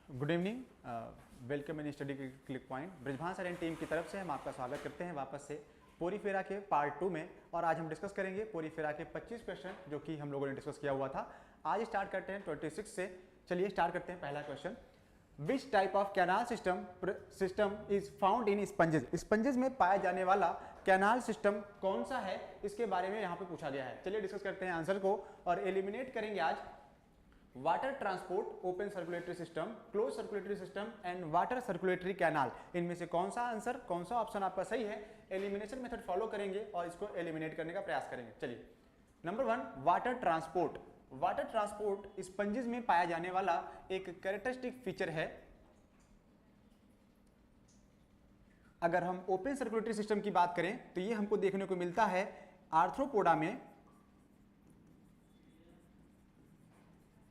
Good evening, welcome in study click point. Brijbhan sir and team की तरफ से हम आपका स्वागत करते हैं वापस से पोरीफेरा के पार्ट 2 में। और आज हम डिस्कस करेंगे पोरीफेरा के 25 क्वेश्चन जो कि हम लोगों ने डिस्कस किया हुआ था। आज स्टार्ट करते हैं 26 से। चलिए स्टार्ट करते हैं। पहला question, which type of canal system is found in sponges. Sponges में पाया जाने वाला कैनाल सिस्टम कौन सा है, इसके बारे में यहाँ पे पूछा गया है। चलिए डिस्कस करते हैं आंसर को और एलिमिनेट करेंगे आज। Water transport, open circulatory system, close circulatory system and water circulatory canal, इनमें से कौन सा आंसर, कौन सा ऑप्शन आपका सही है। एलिमिनेशन मेथड फॉलो करेंगे और इसको एलिमिनेट करने का प्रयास करेंगे। चलिए number 1, water transport. Water transport sponges में पाया जाने वाला एक कैरेक्टरिस्टिक फीचर है। अगर हम ओपन सर्कुलेटरी सिस्टम की बात करें तो ये हमको देखने को मिलता है आर्थ्रोपोडा में,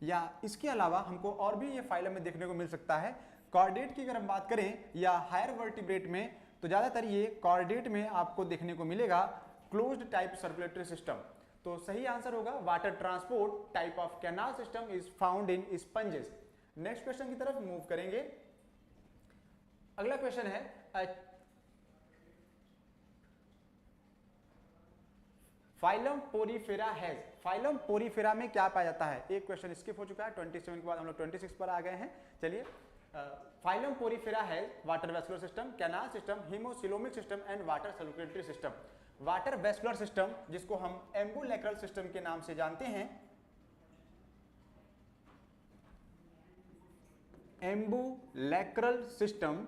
या इसके अलावा हमको और भी ये फाइलम में देखने को मिल सकता है। कॉर्डेट की अगर हम बात करें या हायर वर्टिब्रेट में, तो ज्यादातर ये कॉर्डेट में आपको देखने को मिलेगा क्लोज्ड टाइप सर्कुलेटरी सिस्टम। तो सही आंसर होगा water transport type of canal system is found in sponges. Next question की तरफ मूव करेंगे। अगला क्वेश्चन है phylum Porifera has. Phylum Porifera में क्या पाया जाता है। एक क्वेश्चन स्किप हो चुका है, 27 के बाद हम लोग 26 पर आ गए हैं। चलिए, phylum Porifera has water vascular system, canal system, haemocoelomic system and water circulatory system. Water vascular system, जिसको हम एम्बुलेक्रल सिस्टम के नाम से जानते हैं, एम्बुलेक्रल सिस्टम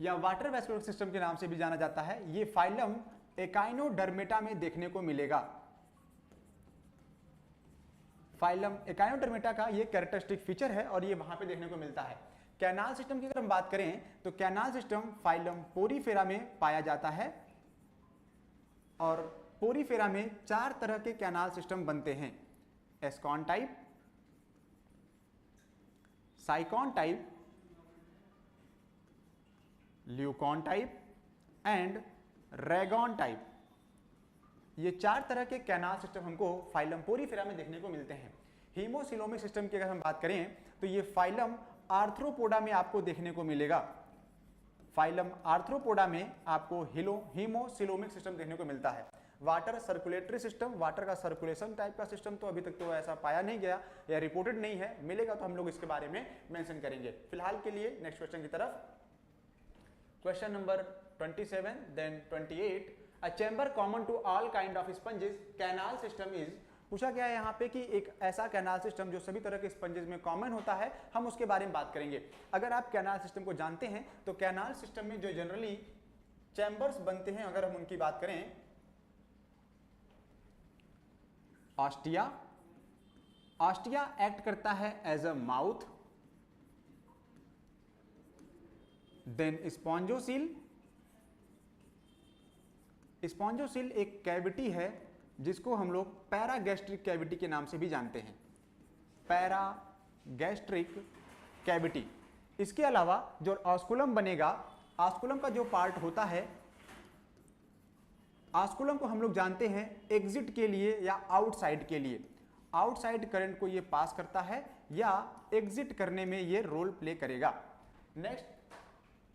या वाटर वेस्कुलर सिस्टम के नाम से भी जाना जाता है, ये फाइलम एकाइनोडर्मेटा में देखने को मिलेगा। फाइलम एकाइनोडर्मेटा का ये कैरेक्टरिस्टिक फीचर है और ये वहां पे देखने को मिलता है। कैनाल सिस्टम की अगर हम बात करें तो कैनाल सिस्टम फाइलम पोरीफेरा में पाया जाता है और पोरीफेरा में 4 तरह के कैनाल सिस्टम बनते हैं, ascon type, sycon type, leucon type and rhagon type. ये 4 तरह के कैनाल सिस्टम हमको फाइलम पोरीफेरा में देखने को मिलते हैं। हीमोसिलोमिक सिस्टम की अगर हम बात करें तो ये फाइलम आर्थ्रोपोडा में आपको देखने को मिलेगा। फाइलम आर्थ्रोपोडा में आपको हीमोसिलोमिक सिस्टम देखने को मिलता है। वाटर सर्कुलेटरी सिस्टम, वाटर का सर्कुलेशन टाइप का सिस्टम तो अभी तक तो ऐसा पाया नहीं गया या रिपोर्टेड नहीं है, मिलेगा तो हम लोग इसके बारे में मेंशन करेंगे। फिलहाल के लिए नेक्स्ट क्वेश्चन की तरफ। Question number 27, then 28. A chamber common to all kind of sponges canal system is। पूछा गया है यहाँ पे कि एक ऐसा कैनाल सिस्टम जो सभी तरह के स्पंजेस में कॉमन होता है, हम उसके बारे में बात करेंगे। अगर आप कैनाल सिस्टम को जानते हैं तो कैनाल सिस्टम में जो जनरली चैम्बर्स बनते हैं, अगर हम उनकी बात करें, ऑस्टिया। ऑस्टिया एक्ट करता है as a mouth, then spongocoel. Spongocoel एक कैविटी है जिसको हम लोग पैरागैस्ट्रिक कैविटी के नाम से भी जानते हैं, पैरागैस्ट्रिक कैविटी। इसके अलावा जो ऑस्कुलम बनेगा, ऑस्कुलम का जो पार्ट होता है, ऑस्कुलम को हम लोग जानते हैं एग्जिट के लिए या आउटसाइड के लिए। आउटसाइड करंट को ये पास करता है या एग्जिट करने में ये रोल प्ले करेगा। Next,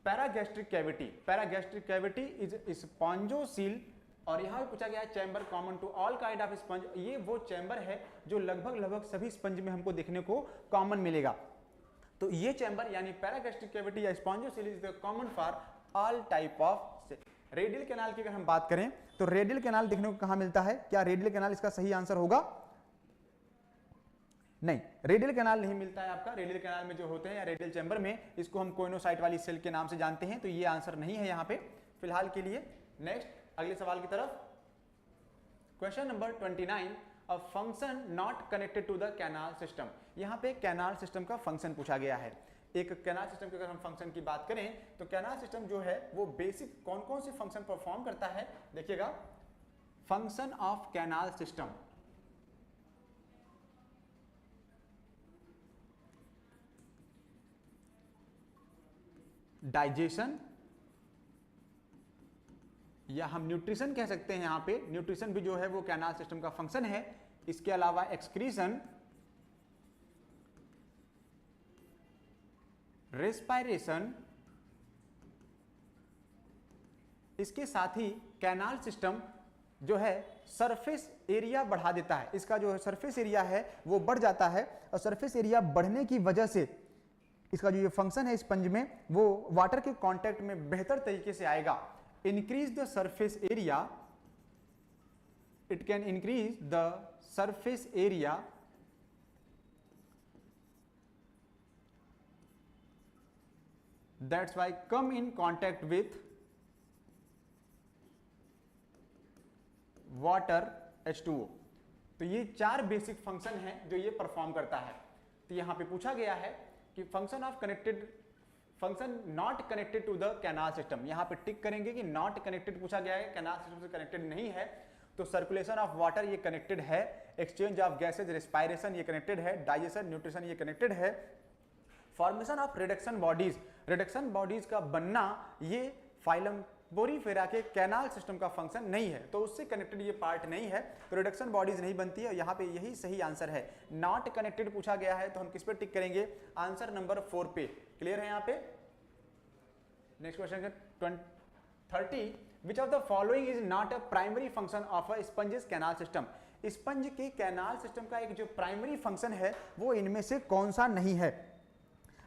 paragastric cavity. Paragastric cavity is spongocoel और यहां भी पूछा गया है chamber common to all kind of sponge. ये वो चैम्बर है जो लगभग सभी स्पंज में हमको देखने को कॉमन मिलेगा। तो ये चैम्बर यानी पैरागैस्ट्रिक कैविटी या spongocoel is the common for all type of. Radial canal की अगर हम बात करें तो रेडियल कैनाल देखने को कहां मिलता है, क्या रेडियल कैनाल इसका सही आंसर होगा? नहीं, रेडियल कैनाल नहीं मिलता है आपका। रेडियल कैनाल में जो होते हैं या रेडियल चैम्बर में, इसको हम कोइनोसाइट वाली सेल के नाम से जानते हैं, तो ये आंसर नहीं है यहां पे फिलहाल के लिए। नेक्स्ट, अगले सवाल की तरफ। Question number 29, a function not connected to the canal system. यहां पे कैनाल सिस्टम का फंक्शन पूछा गया है। एक कैनाल सिस्टम की अगर हम फंक्शन की बात करें तो कैनाल सिस्टम जो है वो बेसिक कौन कौन से फंक्शन परफॉर्म करता है, देखिएगा। Function of canal system, digestion, या हम न्यूट्रिशन कह सकते हैं। यहां पे न्यूट्रिशन भी जो है वो कैनाल सिस्टम का फंक्शन है। इसके अलावा एक्सक्रीशन, रेस्पायरेशन, इसके साथ ही कैनाल सिस्टम जो है सरफेस एरिया बढ़ा देता है। इसका जो सरफेस एरिया है वो बढ़ जाता है, और सरफेस एरिया बढ़ने की वजह से इसका जो ये फंक्शन है स्पंज में वो वाटर के कांटेक्ट में बेहतर तरीके से आएगा। Increase the surface area, it can increase the surface area that's why come in contact with water H2O। तो ये 4 बेसिक फंक्शन हैं जो ये परफॉर्म करता है। तो यहां पे पूछा गया है कि function not connected to the canal system, यहां पे टिक करेंगे कि नॉट कनेक्टेड पूछा गया है, कैनाल सिस्टम से कनेक्टेड नहीं है। तो सर्कुलेशन ऑफ वाटर ये कनेक्टेड है, एक्सचेंज ऑफ गैसेज, रेस्पायरेशन ये कनेक्टेड है, डाइजेशन, न्यूट्रिशन ये कनेक्टेड है, फॉर्मेशन ऑफ रिडक्शन बॉडीज का बनना ये फाइलम पोरीफेरा के कैनाल सिस्टम का फंक्शन नहीं है, तो उससे कनेक्टेड ये पार्ट नहीं है, तो रिडक्शन बॉडीज नहीं बनती है। यहाँ पे यही सही आंसर है। नॉट कनेक्टेड पूछा गया है तो हम किस पे टिक करेंगे? आंसर नंबर 4 पे। क्लियर है यहाँ पे? Next question 30, which of the following is not a primary function of a sponges canal system. Sponge के कैनाल सिस्टम का एक जो प्राइमरी फंक्शन है वो इनमें से कौन सा नहीं है?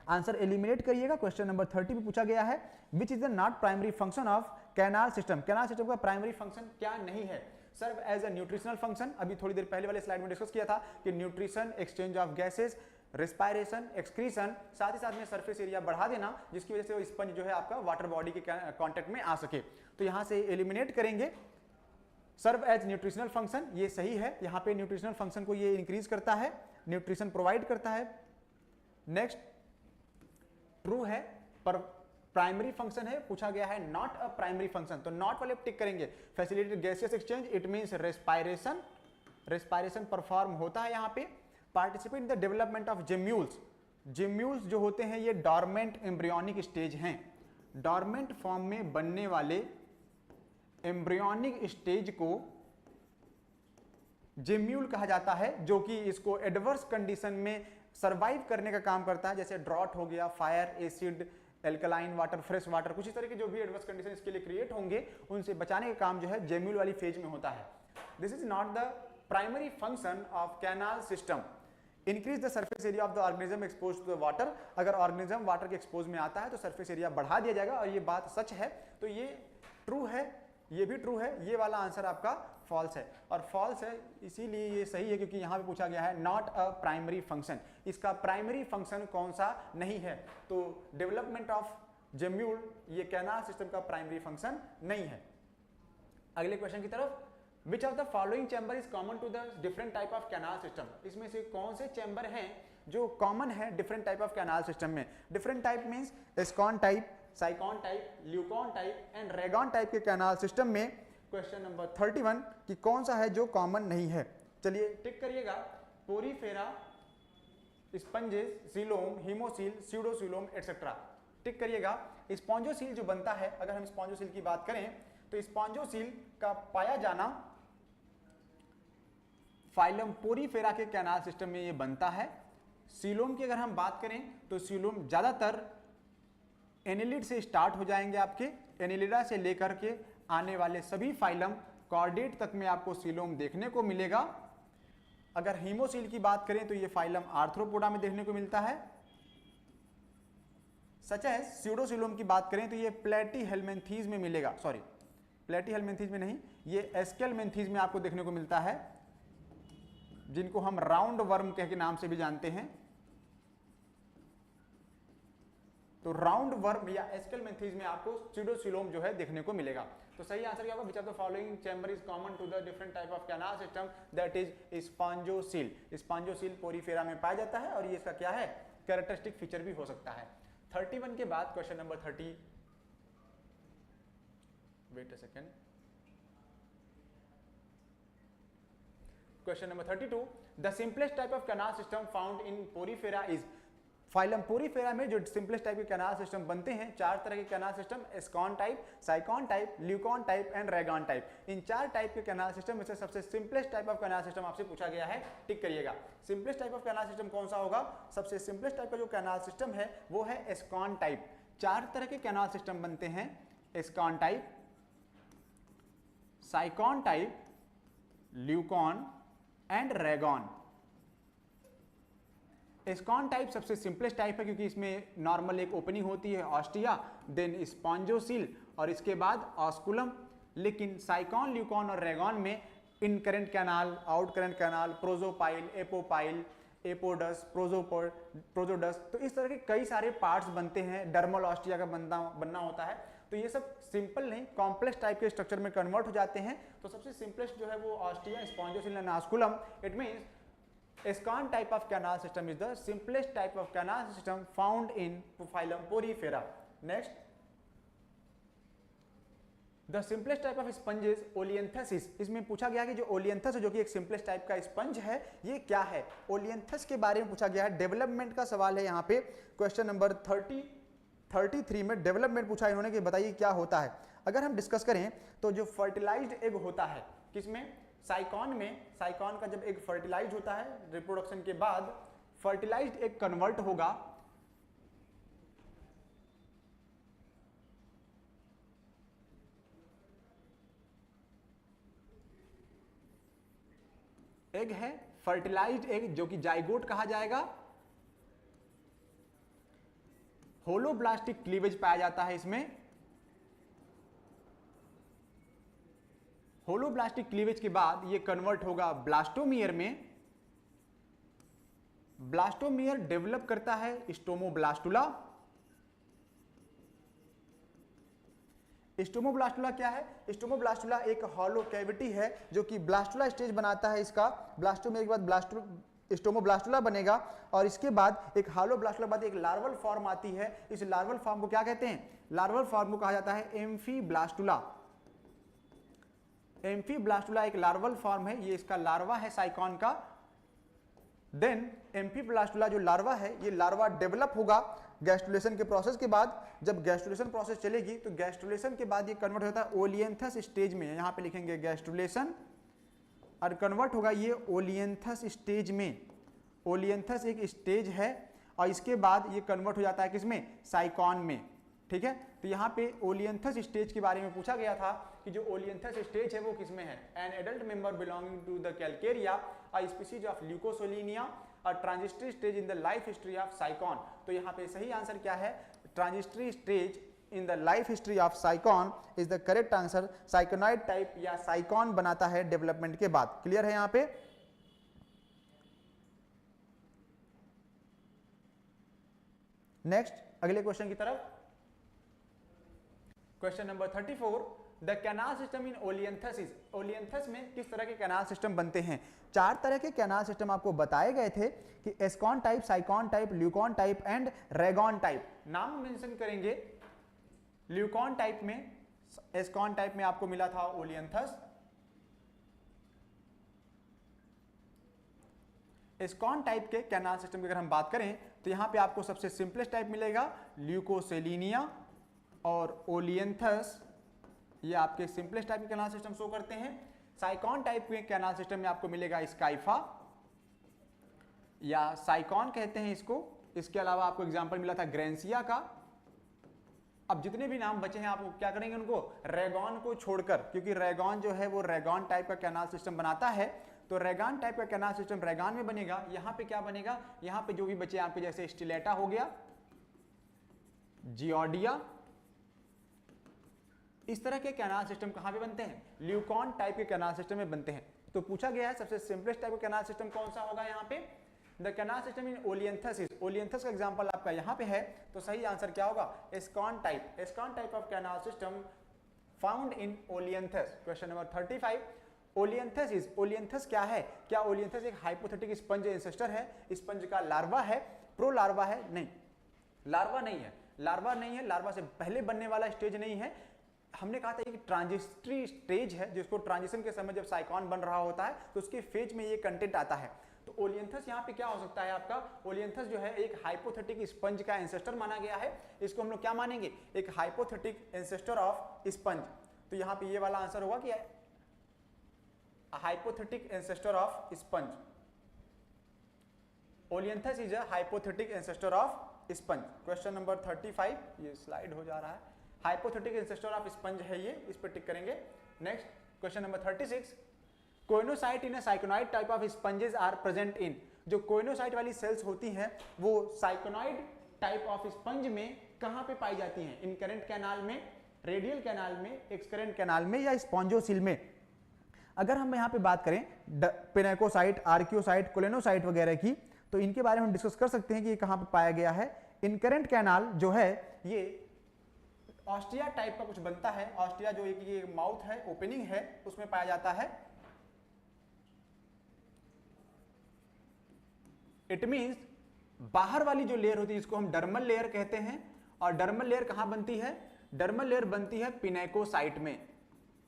आंसर एलिमिनेट करिएगा। क्वेश्चन नंबर 30 में पूछा गया है which is the not primary function of canal system. Canal system का प्राइमरी फंक्शन क्या नहीं है? Serve as a nutritional function. अभी थोड़ी देर पहले वाले स्लाइड में डिस्कस किया था कि nutrition, exchange of gases, respiration, excretion, साथ ही साथ में सरफेस एरिया बढ़ा देना जिसकी वजह से वो स्पंज जो है आपका वाटर बॉडी के कांटेक्ट में आ सके। तो यहां से एलिमिनेट करेंगे। सर्व एज न्यूट्रिशनल फंक्शन ये सही है, यहाँ पे न्यूट्रिशनल फंक्शन को ये इंक्रीज करता है, न्यूट्रिशन प्रोवाइड करता है। नेक्स्ट ट्रू है, पर प्राइमरी फंक्शन है, पूछा गया है नॉट अ प्राइमरी फंक्शन, तो नॉट वाले टिक करेंगे। Facilitated gaseous exchange, it means respiration perform होता है यहाँ पे। Participate in the development of gemmules जो होते हैं ये डॉर्मेंट एम्ब्रियोनिक स्टेज हैं। डॉर्मेंट फॉर्म में बनने वाले एम्ब्रियोनिक स्टेज को जिम्यूल कहा जाता है, जो कि इसको एडवर्स कंडीशन में सर्वाइव करने का काम करता है, जैसे ड्रॉट हो गया, fire, acid, alkaline water, fresh water, कुछ इस तरह के जो भी एडवर्स कंडीशन इसके लिए क्रिएट होंगे उनसे बचाने का काम जो है जेम्यूल वाली फेज में होता है। This is not the primary function of canal system. Increase the surface area of the organism expose to the water. अगर ऑर्गेनिज्म वाटर के एक्सपोज में आता है तो सरफेस एरिया बढ़ा दिया जाएगा, और ये बात सच है, तो ये ट्रू है, ये भी ट्रू है। ये वाला आंसर आपका फॉल्स है, और फॉल्स है इसीलिए ये सही है क्योंकि यहां पे पूछा गया है नॉट अ प्राइमरी फंक्शन। इसका प्राइमरी फंक्शन कौन सा नहीं है? तो डेवलपमेंट ऑफ जेम्यूल ये कैनाल सिस्टम का प्राइमरी फंक्शन नहीं है। अगले क्वेश्चन की तरफ, which of the following chamber is common to the different type of canal system. इसमें से कौन से चैम्बर हैं जो कॉमन है different type of canal system में? Different type means ascon type, sycon type, leucon type and rhagon type के canal system में क्वेश्चन नंबर 31 कि कौन सा है जो कॉमन नहीं है? चलिए टिक करिएगा। Porifera, sponges, coelom, haemocoel, pseudocoelom etcetera. Tick करिएगा। स्पॉन्जोसील जो बनता है, अगर हम स्पॉन्जोसील की बात करें तो स्पॉन्जोसील का पाया जाना फाइलम पोरीफेरा के कैनाल सिस्टम में ये बनता है। सीलोम की अगर हम बात करें तो सीलोम ज्यादातर एनिलिड से स्टार्ट हो जाएंगे आपके, एनिलिडा से लेकर के आने वाले सभी फाइलम कॉर्डेट तक में आपको सीलोम देखने को मिलेगा। अगर हीमोसील की बात करें तो ये फाइलम आर्थ्रोपोडा में देखने को मिलता है। सच है, स्यूडोसीलोम की बात करें तो ये प्लेटीहेल्मिन्थीज में मिलेगा, सॉरी प्लेटीहेल्मिन्थीज में नहीं, ये एस्केलमेंथीज में आपको देखने को मिलता है, जिनको हम राउंड वर्म के नाम से भी जानते हैं। तो राउंड वर्म या एस्केलमेंथीज में आपको स्यूडोसीलोम जो है देखने को मिलेगा। तो सही आंसर क्या होगा? Which of the following chamber is common to the different type of canal system? That is spongocoel. Spongocoel porifera में पाया जाता है और ये इसका क्या है? कैरेक्टरिस्टिक फीचर भी हो सकता है। 31 के बाद question number 30, wait a second, question number 32, the simplest type of canal system found in Porifera is. Phylum Porifera में जो सिंपलेस्ट टाइप के कैनाल सिस्टम बनते हैं, 4 तरह के canal system, ascon type, sycon type, leucon type and rhagon type. इन 4 type के canal system में से सबसे simplest type of canal system आपसे पूछा गया है, टिक करिएगा। Simplest type of canal system कौन सा होगा? सबसे सिंपलेस्ट टाइप का जो कैनाल सिस्टम है वो है एस्कॉन टाइप। 4 तरह के कैनाल सिस्टम बनते हैं, ascon type, sycon type, leucon and rhagon. Ascon type सबसे सिंपलेस्ट टाइप है क्योंकि इसमें नॉर्मल एक ओपनिंग होती है ऑस्टिया, देन स्पॉन्जोसील और इसके बाद ऑस्कुलम। लेकिन साइकॉन, ल्यूकॉन और रेगॉन में incurrent canal, out current canal, prosopyle, apopyle, apodus, prosodus, तो इस तरह के कई सारे पार्ट्स बनते हैं। डर्मल ऑस्टिया का बनना होता है। तो ये सब सिंपल नहीं, कॉम्प्लेक्स टाइप के स्ट्रक्चर में कन्वर्ट हो जाते हैं। तो सबसे सिंपलेस्ट जो है वो ostia, spongocoel and osculum. It means Escon type of canal system is the simplest type of canal system found in phylum Porifera. Next, the simplest type of sponge is Olianthus. इसमें पूछा गया कि जो ओलियंथस जो कि एक सिंपलेस्ट टाइप का sponge है, ये क्या है? ओलियंथस के बारे में पूछा गया है। डेवलपमेंट का सवाल है यहाँ पे, क्वेश्चन नंबर 33 में डेवलपमेंट पूछा इन्होंने कि बताइए क्या होता है। अगर हम डिस्कस करें तो जो फर्टिलाइज्ड एग होता है, किसमें? साइकॉन में। साइकॉन का जब एग फर्टिलाइज होता है रिप्रोडक्शन के बाद, फर्टिलाइज्ड एग कन्वर्ट होगा एग है, फर्टिलाइज्ड एग जो कि जाइगोट कहा जाएगा। होलोब्लास्टिक क्लीवेज पाया जाता है इसमें। होलोब्लास्टिक क्लीवेज के बाद ये कन्वर्ट होगा ब्लास्टोमियर में। ब्लास्टोमियर डेवलप करता है स्टोमोब्लास्टुला। स्टोमोब्लास्टुला क्या है? स्टोमोब्लास्टुला एक हॉलो कैविटी है जो कि ब्लास्टुला स्टेज बनाता है इसका। ब्लास्टोमियर के बाद स्टोमोब्लास्टुला बनेगा और इसके बाद एक हॉलो ब्लास्टुला बाद एक लार्वल फॉर्म आती है। इस लार्वल फॉर्म को क्या कहते हैं? लार्वल फॉर्म को कहा जाता है एम्फीब्लास्टुला। एम्फीब्लास्टुला एक लार्वल फॉर्म है, ये इसका लार्वा है साइकॉन का। देन एम्फीब्लास्टुला जो लार्वा है, ये लार्वा डेवलप होगा गैस्ट्रुलेशन के प्रोसेस के बाद। जब गैस्ट्रुलेशन प्रोसेस चलेगी तो गैस्ट्रुलेशन के बाद ये कन्वर्ट होता है ओलियंथस स्टेज में। यहाँ पे लिखेंगे गैस्ट्रुलेशन और कन्वर्ट होगा ये ओलियंथस स्टेज में। ओलियंथस एक स्टेज है और इसके बाद ये कन्वर्ट हो जाता है किसमें? साइकॉन में। ठीक है, तो यहाँ पे ओलियंथस स्टेज के बारे में पूछा गया था कि जो ओलियंथस स्टेज है वो किसमें है? An adult member belonging to the Calcarea, a species of Leucosolenia, a transitory stage in the life history of Sycon. तो यहाँ पे सही आंसर क्या है? Transitory stage in the life history of Sycon is the correct answer. Syconoid type या Sycon बनाता है development के बाद। क्लियर है यहाँ पे? नेक्स्ट अगले क्वेश्चन की तरफ। Question number 34, the canal system in Olynthus is. Olynthus में किस तरह के कैनाल सिस्टम बनते हैं? 4 तरह के कैनाल सिस्टम आपको बताए गए थे कि ascon type, sycon type, leucon type and rhagon type. नाम मेंशन करेंगे। ल्यूकॉन टाइप में, एस्कॉन टाइप में आपको मिला था ओलियंथस। एस्कॉन टाइप के कैनाल सिस्टम की अगर हम बात करें तो यहां पे आपको सबसे सिंपलेस्ट टाइप मिलेगा ल्यूकोसेलिनिया और ओलियंथस, ये आपके सिंपलेस्ट टाइप के कैनाल सिस्टम शो करते हैं। साइकॉन टाइप के कैनाल सिस्टम में आपको मिलेगा स्काइफा या साइकॉन कहते हैं इसको। इसके अलावा आपको एग्जांपल मिला था ग्रेंसिया का। अब जितने भी नाम बचे हैं आप क्या करेंगे उनको? रेगॉन को छोड़कर, क्योंकि रेगॉन जो है वो रेगॉन टाइप का कैनाल सिस्टम बनाता है, तो रेगॉन टाइप का कैनाल सिस्टम रेगॉन में बनेगा। यहां पे क्या बनेगा? यहां पे जो भी बचे आपके जैसे स्टिलेटा हो गया, जियोडिया, इस तरह के कैनाल सिस्टम कहां पे बनते हैं? ल्यूकॉन टाइप के कैनाल सिस्टम में बनते हैं। तो पूछा गया है सबसे सिंपलेस्ट टाइप का कैनाल सिस्टम कौन सा होगा? यहाँ पे the canal system in Olynthus is. Olynthus का एग्जांपल आपका यहाँ पे है, तो सही आंसर क्या होगा? Ascon type. Ascon type of canal system found in Olynthus. Question number 35, Olynthus is. Olynthus क्या है? क्या ओलियंथस एक हाइपोथेटिक स्पंज इंसेस्टर है? स्पंज का लार्वा है, प्रो लार्वा है? नहीं, लार्वा नहीं है। लार्वा नहीं है, लार्वा से पहले बनने वाला स्टेज नहीं है। हमने कहा था कि ट्रांजिस्ट्री स्टेज है, जिसको ट्रांजिशन के समय जब साइकॉन बन रहा होता है तो उसके फेज में ये कंटेंट आता है। तो ओलियंथस यहाँ पे क्या हो सकता है आपका, ओलियंथस जो है एक हाइपोथेटिक स्पंज का एंसेस्टर माना गया है। इसको हम लोग क्या मानेंगे, एक हाइपोथेटिक एंसेस्टर ऑफ स्पंज। तो यहाँ पे ये वाला आंसर होगा कि hypothetic ancestor of sponge. Olynthus is a hypothetic ancestor of sponge. Question number 35, ये स्लाइड हो जा रहा है, हाइपोथेटिक एंसेस्टर ऑफ स्पंज है ये, इस पर टिक करेंगे। Next question number 36, choanocyte in a syconoid type of sponges are present in. जो कोइनोसाइट वाली सेल्स होती हैं वो साइकोनॉइड टाइप ऑफ स्पंज में कहां पे पाई जाती हैं, इनकरेंट कैनाल में, रेडियल कैनाल में, एक्सकरेंट कैनाल में या स्पॉन्जोसिल में। अगर हम यहाँ पे बात करें पिनेकोसाइट, आर्कियोसाइट, कोलेनोसाइट वगैरह की, तो इनके बारे में हम डिस्कस कर सकते हैं कि ये कहां पे पाया गया है। इनकरेंट कैनाल जो है ये ऑस्टिया टाइप का कुछ बनता है, ऑस्टिया जो एक ये माउथ है, ओपनिंग है, उसमें पाया जाता है। इट मींस बाहर वाली जो लेयर होती है इसको हम डर्मल लेयर कहते हैं। और डर्मल लेयर कहां बनती है, डर्मल लेयर बनती है पिनेकोसाइट में।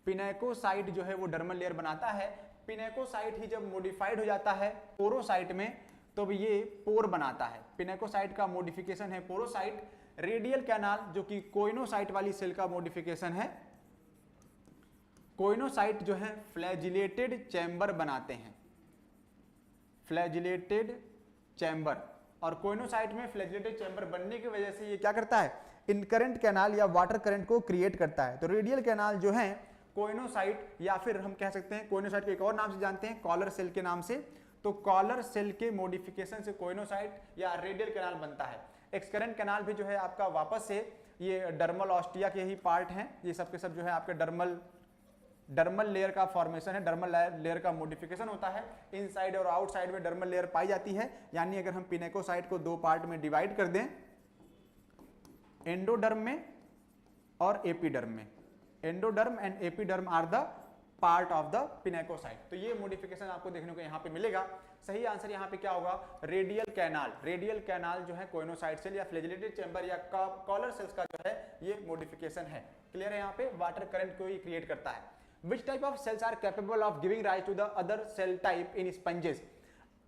पिनेकोसाइट जो है वो डर्मल लेयर बनाता है। पिनेकोसाइट ही जब मॉडिफाइड हो जाता है पोरोसाइट में तो ये पोर बनाता है। पिनेकोसाइट का मॉडिफिकेशन है पोरोसाइट। रेडियल कैनाल जो कि कोइनोसाइट वाली सेल का मॉडिफिकेशन है। कोइनोसाइट जो है फ्लैजिलेटेड चैम्बर बनाते हैं, फ्लैजिलेटेड चैम्बर। और कोइनोसाइट में फ्लैजिलेटेड चैम्बर बनने की वजह से ये क्या करता है, इनकरेंट कैनाल या वाटर करंट को क्रिएट करता है। तो रेडियल कैनाल जो है कोइनोसाइट, या फिर हम कह सकते हैं कोइनोसाइट को एक और नाम से जानते हैं, कॉलर सेल के नाम से। तो कॉलर सेल के मॉडिफिकेशन से कोइनोसाइट या रेडियल कैनाल बनता है। एक्सकरेंट कैनाल भी जो है आपका वापस से ये डर्मल ऑस्टिया के ही पार्ट हैं, ये सब के सब जो है आपके डर्मल लेयर का फॉर्मेशन है, डर्मल लेयर का मॉडिफिकेशन होता है। इनसाइड और आउटसाइड में डर्मल लेयर पाई जाती है। यानी अगर हम पिनेकोसाइट को दो पार्ट में डिवाइड कर दें, एंडोडर्म में और एपिडर्म में, endoderm and epiderm are the part of the pinacocyte. तो ये मॉडिफिकेशन आपको देखने को यहाँ पे मिलेगा। सही आंसर यहाँ पे क्या होगा, रेडियल कैनाल। रेडियल कैनाल जो है कोइनोसाइट सेल या फ्लैजिलेटेड चैम्बर या कॉलर सेल्स का जो है ये मॉडिफिकेशन है। क्लियर है, यहाँ पे वाटर करंट को ही क्रिएट करता है। Which type of cells are capable of giving rise to the other cell type in sponges?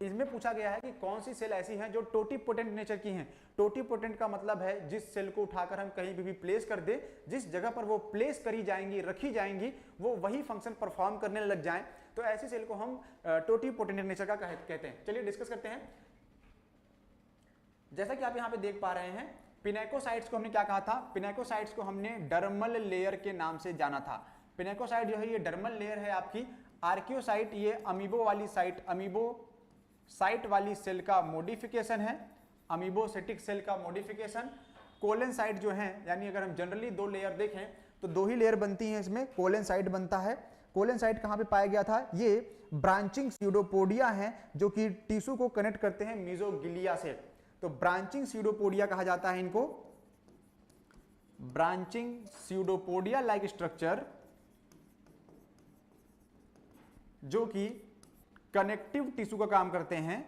इसमें पूछा गया है कि कौन सी सेल ऐसी हैं जो टोटीपोटेंट नेचर की हैं। टोटीपोटेंट का मतलब है जिस सेल को उठाकर हम कहीं भी प्लेस कर दे, जिस जगह पर वो प्लेस करी जाएंगी, रखी जाएंगी, वो वही फंक्शन परफॉर्म करने लग जाएं, तो ऐसी सेल को हम टोटीपोटेंट नेचर का कहते हैं। चलिए डिस्कस करते हैं। जैसा कि आप यहाँ पे देख पा रहे हैं, पिनेकोसाइट्स को हमने क्या कहा था, पिनेकोसाइट्स को हमने डर्मल लेयर के नाम से जाना था। पिनेकोसाइट जो है ये डर्मल लेयर है आपकी। आर्कियोसाइट ये अमीबो वाली साइट, अमीबोसाइट वाली सेल का मॉडिफिकेशन है, अमीबोसेटिक सेल का मॉडिफिकेशन। कोलेनसाइट जो है, यानी अगर हम जनरली दो लेयर देखें तो दो ही लेयर बनती हैं इसमें, कोलेनसाइट बनता है। कोलेनसाइट कहाँ पे पाया गया था, ये ब्रांचिंग स्यूडोपोडिया हैं जो कि टिश्यू को कनेक्ट करते हैं मीजोगिलिया से। तो ब्रांचिंग स्यूडोपोडिया कहा जाता है इनको, ब्रांचिंग स्यूडोपोडिया लाइक स्ट्रक्चर जो कि कनेक्टिव टिश्यू का काम करते हैं।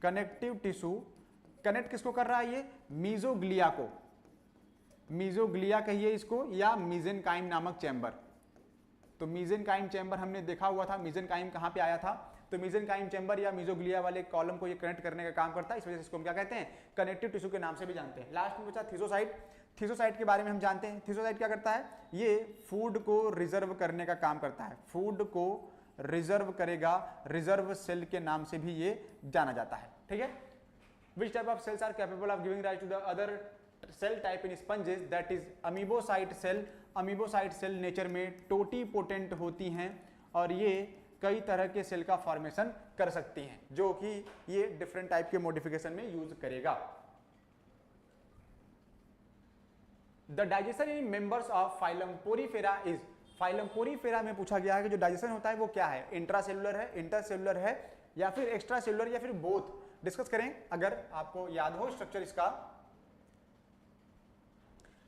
कनेक्टिव टिश्यू कनेक्ट किसको कर रहा है, ये मीजोग्लिया को, मीजोग्लिया कहिए इसको, या मीजेनकाइम नामक चैम्बर। तो मीजेनकाइम चैम्बर हमने देखा हुआ था, मीजेनकाइम कहां पे आया था, तो मीजेनकाइम चैम्बर या मीजोग्लिया वाले कॉलम को ये कनेक्ट करने का काम करता है। इस वजह से इसको हम क्या कहते हैं, कनेक्टिव टिश्यू के नाम से भी जानते हैं। लास्ट में बचा थिसोसाइट। थिसोसाइट के बारे में हम जानते हैं। थिसोसाइट क्या करता है, ये फूड को रिजर्व करने का काम करता है, फूड को रिजर्व करेगा, रिजर्व सेल के नाम से भी ये जाना जाता है। ठीक है। Which type of cells are capable of giving rise to the other cell type in sponges, that is amoebocyte cell। Amoebocyte cell nature में टोटीपोटेंट होती हैं और ये कई तरह के सेल का फॉर्मेशन कर सकती हैं, जो कि ये डिफरेंट टाइप के मॉडिफिकेशन में यूज करेगा। The digestion in members of phylum Porifera is, phylum Porifera में पूछा गया है कि जो डाइजेशन होता है वो क्या है, इंट्रासेलुलर है, इंटरसेलुलर है, या फिर एक्स्ट्रा सेलुलर, या फिर बोथ। डिस्कस करें अगर आपको याद हो स्ट्रक्चर इसका।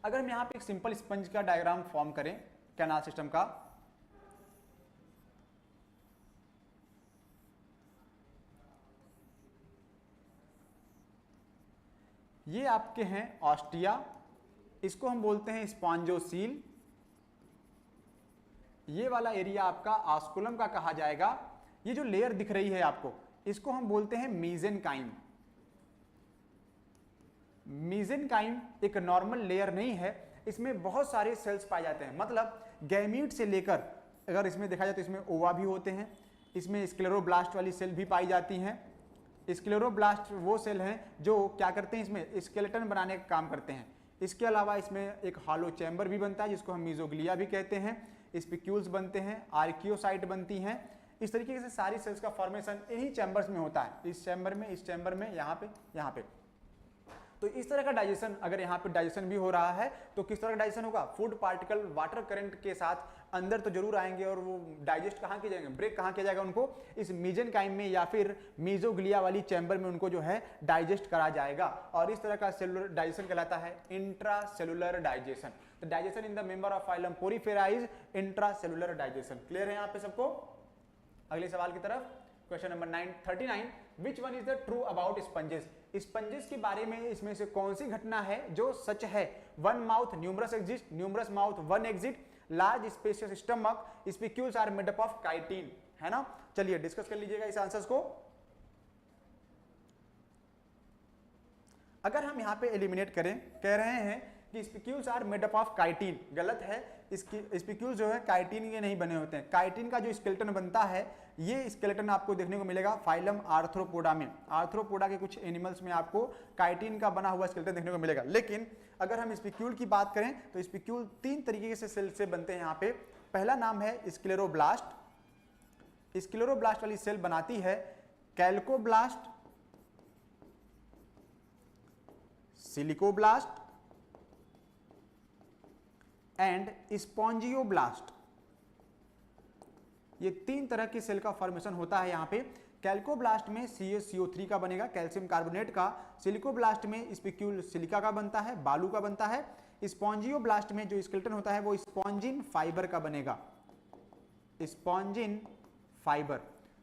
अगर हम यहां पे एक सिंपल स्पंज का डायग्राम फॉर्म करें कैनाल सिस्टम का, ये आपके हैं ऑस्टिया, इसको हम बोलते हैं स्पॉन्जोसील। ये वाला एरिया आपका ऑस्कुलम का कहा जाएगा। ये जो लेयर दिख रही है आपको, इसको हम बोलते हैं मेसेनकाइम। मेसेनकाइम एक नॉर्मल लेयर नहीं है, इसमें बहुत सारे सेल्स पाए जाते हैं। मतलब गैमीट से लेकर अगर इसमें देखा जाए तो इसमें ओवा भी होते हैं, इसमें स्क्लेरोब्लास्ट वाली सेल भी पाई जाती हैं। स्क्लेरोब्लास्ट वो सेल हैं जो क्या करते हैं, इसमें स्केलेटन बनाने का काम करते हैं। इसके अलावा इसमें एक हॉलो चैम्बर भी बनता है जिसको हम मीजोग्लिया भी कहते हैं, स्पिक्यूल्स बनते हैं, आर्कियोसाइट बनती हैं। इस तरीके से सारी सेल्स का फॉर्मेशन इन्हीं चैम्बर्स में होता है, इस चैम्बर में, यहाँ पे। तो इस तरह का डाइजेशन, अगर यहाँ पे डाइजेशन भी हो रहा है तो किस तरह का डाइजेशन होगा, फूड पार्टिकल वाटर करंट के साथ अंदर तो जरूर आएंगे और वो डाइजेस्ट कहाँ किए जाएंगे, ब्रेक कहाँ किया जाएगा, उनको इस मेसेनकाइम में या फिर मीजोग्लिया वाली चैम्बर में उनको जो है डाइजेस्ट करा जाएगा। और इस तरह का सेलुलर डाइजेशन कहलाता है इंट्रासेलुलर डाइजेशन। तो digestion in the member of phylum Porifera is intracellular digestion. Clear है यहाँ पे सबको? अगले सवाल की तरफ, question number 39, which one is the true about sponges. Sponges के बारे में इसमें से कौन सी घटना है जो सच है? One mouth numerous exist, numerous mouth one exit, large spacious stomach, spicules are made up of chitin, है ना। चलिए डिस्कस कर लीजिएगा इस आंसर्स को। अगर हम यहाँ पे एलिमिनेट करें, कह रहे हैं कि spicules are made up of chitin, गलत है। इसकी स्पिक्यूल्स जो है काइटिन के नहीं बने होते हैं। काइटिन का जो स्केलेटन बनता है, ये स्केलेटन आपको देखने को मिलेगा फाइलम आर्थ्रोपोडा में। आर्थ्रोपोडा के कुछ एनिमल्स में आपको काइटिन का बना हुआ स्केलेटन देखने को मिलेगा। लेकिन अगर हम स्पिक्यूल की बात करें तो स्पिक्यूल 3 तरीके से सेल से बनते हैं यहाँ पे। पहला नाम है स्क्लेरोब्लास्ट। स्क्लेरोब्लास्ट वाली सेल बनाती है कैल्कोब्लास्ट, सिलिकोब्लास्ट एंड स्पॉन्जियोब्लास्ट। ये 3 तरह की सेल का फॉर्मेशन होता है यहाँ पे। कैल्कोब्लास्ट में CaCO3 का बनेगा, कैल्शियम कार्बोनेट का। सिलिकोब्लास्ट में स्पिक्यूल सिलिका का बनता है, बालू का बनता है। स्पॉन्जियोब्लास्ट में जो स्केलेटन होता है वो स्पॉन्जिन फाइबर का बनेगा, स्पॉन्जिन फाइबर।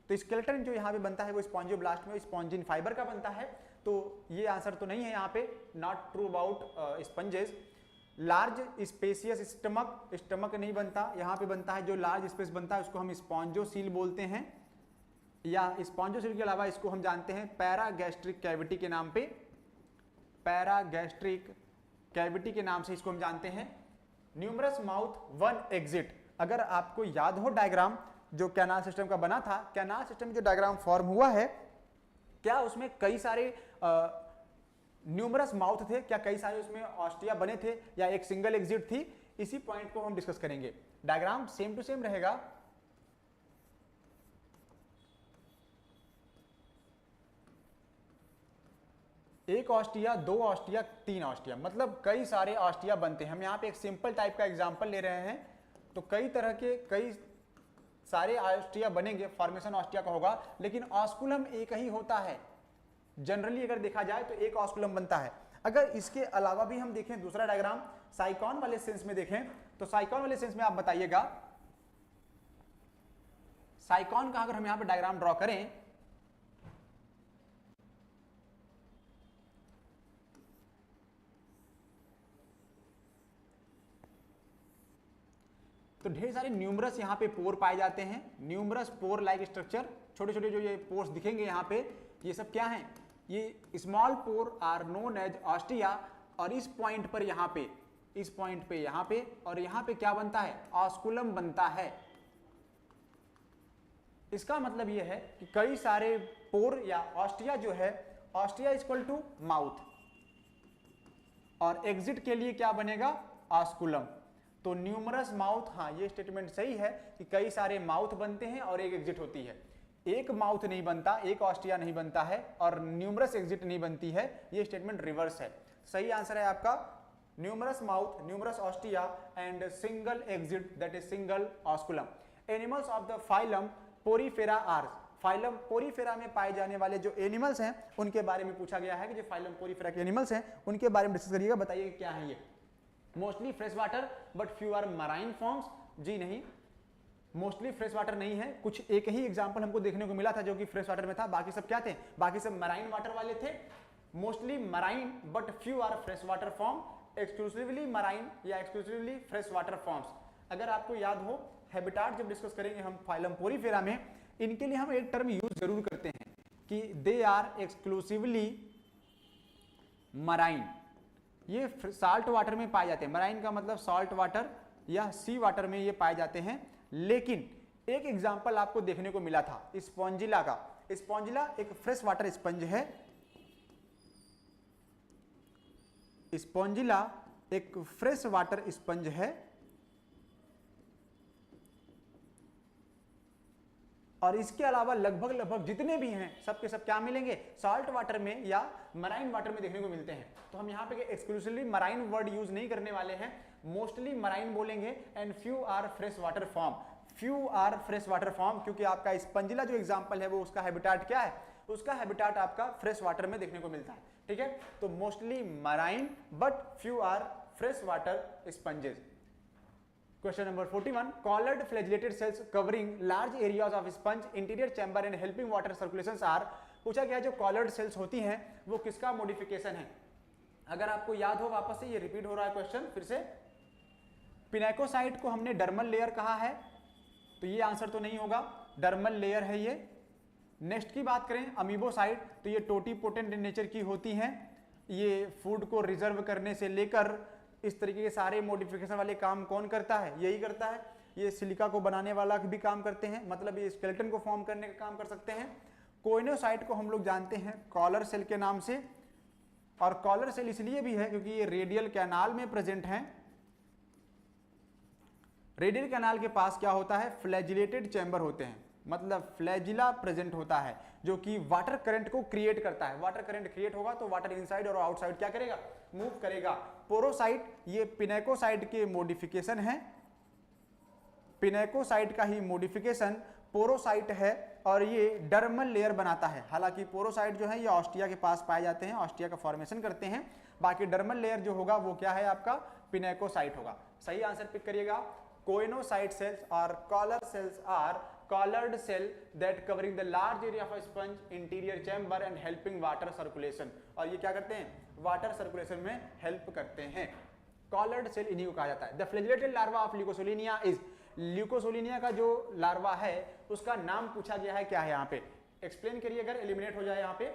तो स्केलेटन जो यहाँ पे बनता है वो स्पॉन्जियोब्लास्ट में स्पॉन्जिन फाइबर का बनता है। तो ये आंसर तो नहीं है यहाँ पे, not true about sponges. Large spacious stomach नहीं बनता, यहाँ पे बनता है जो लार्ज स्पेस बनता है उसको हम स्पॉन्जोसील बोलते हैं, या स्पॉन्जोसील के अलावा इसको हम जानते हैं पैरागैस्ट्रिक कैविटी के नाम पे। पैरागैस्ट्रिक कैविटी के नाम से इसको हम जानते हैं। Numerous mouth one exit. अगर आपको याद हो डायग्राम जो कैनाल सिस्टम का बना था, कैनाल सिस्टम जो डायग्राम फॉर्म हुआ है, क्या उसमें कई सारे न्यूमरस माउथ थे, क्या कई सारे उसमें ऑस्टिया बने थे, या एक सिंगल एग्जिट थी? इसी पॉइंट को हम डिस्कस करेंगे। डायग्राम सेम टू सेम रहेगा। एक ऑस्टिया, 2 ऑस्टिया, 3 ऑस्टिया, मतलब कई सारे ऑस्टिया बनते हैं। हम यहाँ पे एक सिंपल टाइप का एग्जांपल ले रहे हैं, तो कई तरह के कई सारे ऑस्टिया बनेंगे, फॉर्मेशन ऑस्टिया का होगा, लेकिन ऑस्कुलम एक ही होता है। जनरली अगर देखा जाए तो एक ऑस्कुलम बनता है। अगर इसके अलावा भी हम देखें दूसरा डायग्राम, साइकॉन वाले सेंस में देखें, तो साइकॉन वाले सेंस में आप बताइएगा, साइकॉन का अगर हम यहां पर डायग्राम ड्रॉ करें तो ढेर सारे न्यूमरस यहाँ पे पोर पाए जाते हैं। न्यूमरस पोर लाइक स्ट्रक्चर, छोटे छोटे जो ये पोर्स दिखेंगे यहाँ पे, ये सब क्या हैं? ये small pore are known as ostia. और इस पॉइंट पर यहाँ पे, इस पॉइंट पे यहाँ पे और यहाँ पे क्या बनता है? ऑस्कुलम बनता है। इसका मतलब ये है कि कई सारे पोर या ऑस्टिया जो है, ऑस्टिया इक्वल टू माउथ, और एग्जिट के लिए क्या बनेगा? ऑस्कुलम। तो न्यूमरस माउथ, हाँ ये स्टेटमेंट सही है कि कई सारे माउथ बनते हैं और एक एग्जिट होती है। एक माउथ नहीं बनता, एक ऑस्टिया नहीं बनता है और न्यूमरस एग्जिट नहीं बनती है, ये स्टेटमेंट रिवर्स है। सही आंसर है आपका numerous mouth, numerous ostia and single exit, that is single osculum. Animals of the phylum porifera are. Phylum Porifera में पाए जाने वाले जो एनिमल्स हैं उनके बारे में पूछा गया है कि जो फाइलम पोरीफेरा के एनिमल्स हैं उनके बारे में डिस्कस करिएगा, बताइए क्या है ये। Mostly fresh water but few are marine forms. जी नहीं, मोस्टली फ्रेश वाटर नहीं है। कुछ एक ही एग्जांपल हमको देखने को मिला था जो कि फ्रेश वाटर में था, बाकी सब क्या थे? बाकी सब मराइन वाटर वाले थे। Mostly marine but few are fresh water form, exclusively marine या एक्सक्लूसिवली फ्रेश वाटर फॉर्म्स। अगर आपको याद हो हैबिटाट जब डिस्कस करेंगे हम फाइलम पोरीफेरा में, इनके लिए हम एक टर्म यूज जरूर करते हैं कि दे आर एक्सक्लूसिवली मराइन। ये साल्ट वाटर में पाए जाते हैं, मराइन का मतलब सॉल्ट वाटर या सी वाटर में ये पाए जाते हैं। लेकिन एक एग्जांपल आपको देखने को मिला था स्पॉन्जिला का। स्पॉन्जिला एक फ्रेश वाटर स्पंज है, स्पॉन्जिला एक फ्रेश वाटर स्पंज है और इसके अलावा लगभग जितने भी हैं सब के सब क्या मिलेंगे, सॉल्ट वाटर में या मराइन वाटर में देखने को मिलते हैं। तो हम यहाँ पे एक्सक्लूसिवली मराइन वर्ड यूज नहीं करने वाले हैं, मोस्टली मराइन बोलेंगे। And few are fresh water form, few are fresh water form, क्योंकि आपका स्पंजिला जो एग्जांपल है वो उसका हैबिटाट क्या है, उसका हैबिटाट आपका फ्रेश वाटर में देखने को मिलता है। ठीक है, तो mostly marine but few are fresh water sponges. Question number 41. Collared flagellated cells covering large areas of sponge interior chamber and helping water circulations are, पूछा गया जो collared cells होती हैं वो किसका मॉडिफिकेशन है। अगर आपको याद हो, वापस से ये रिपीट हो रहा है क्वेश्चन फिर से। पिनेकोसाइट को हमने डर्मल लेयर कहा है, तो ये आंसर तो नहीं होगा, डर्मल लेयर है ये। नेक्स्ट की बात करें अमीबोसाइट, तो ये टोटीपोटेंट नेचर की होती हैं, ये फूड को रिजर्व करने से लेकर इस तरीके के सारे मॉडिफिकेशन वाले काम कौन करता है, यही करता है। ये सिलिका को बनाने वाला भी काम करते हैं, मतलब ये स्केलेटन को फॉर्म करने का काम कर सकते हैं। कोइनोसाइट को हम लोग जानते हैं कॉलर सेल के नाम से, और कॉलर सेल इसलिए भी है क्योंकि ये रेडियल कैनाल में प्रेजेंट हैं। रेडियल कैनाल के पास क्या होता है, फ्लैजिलेटेड चैम्बर होते हैं, मतलब फ्लैजिला प्रेजेंट होता है जो कि वाटर करंट को क्रिएट करता है। वाटर करंट क्रिएट होगा तो वाटर इनसाइड और आउटसाइड क्या करेगा, मूव करेगा। पोरोसाइट ये पिनेकोसाइट के मॉडिफिकेशन है, पिनेकोसाइट का ही मॉडिफिकेशन पोरोसाइट है और ये डर्मल लेयर बनाता है। हालांकि पोरोसाइट जो है ये ऑस्टिया के पास पाए जाते हैं, ऑस्टिया का फॉर्मेशन करते हैं। बाकी डर्मल लेयर जो होगा वो क्या है आपका, पिनेकोसाइट होगा। सही आंसर पिक करिएगा। कोइनोसाइट सेल्स और collar cells are collared cell that covering the large area of a sponge interior chamber and helping water circulation। और ये क्या करते हैं, वाटर सर्कुलेशन में हेल्प करते हैं। collared cell इन्हीं को कहा जाता है। The flagellated larva of Leucosolia is, ल्यूकोसोलिनिया का जो लार्वा है उसका नाम पूछा गया है, क्या है यहाँ पे एक्सप्लेन करिए अगर एलिमिनेट हो जाए। यहाँ पे